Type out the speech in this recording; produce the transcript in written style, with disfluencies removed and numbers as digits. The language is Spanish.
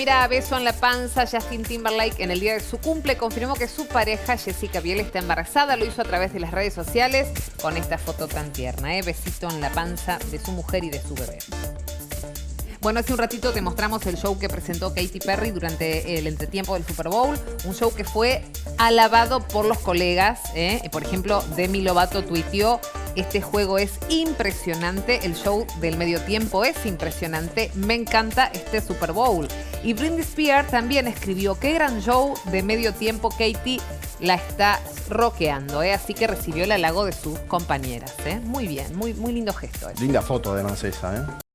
Mira, beso en la panza. Justin Timberlake en el día de su cumple confirmó que su pareja Jessica Biel está embarazada. Lo hizo a través de las redes sociales con esta foto tan tierna, ¿eh? Besito en la panza de su mujer y de su bebé. Bueno, hace un ratito te mostramos el show que presentó Katy Perry durante el entretiempo del Super Bowl. Un show que fue alabado por los colegas, ¿eh? Por ejemplo, Demi Lovato tuiteó: este juego es impresionante, el show del medio tiempo es impresionante, me encanta este Super Bowl. Y Britney Spears también escribió: qué gran show de medio tiempo, Katy la está rockeando, ¿eh? Así que recibió el halago de sus compañeras, ¿eh? Muy bien, muy lindo gesto. Linda foto además esa, ¿eh?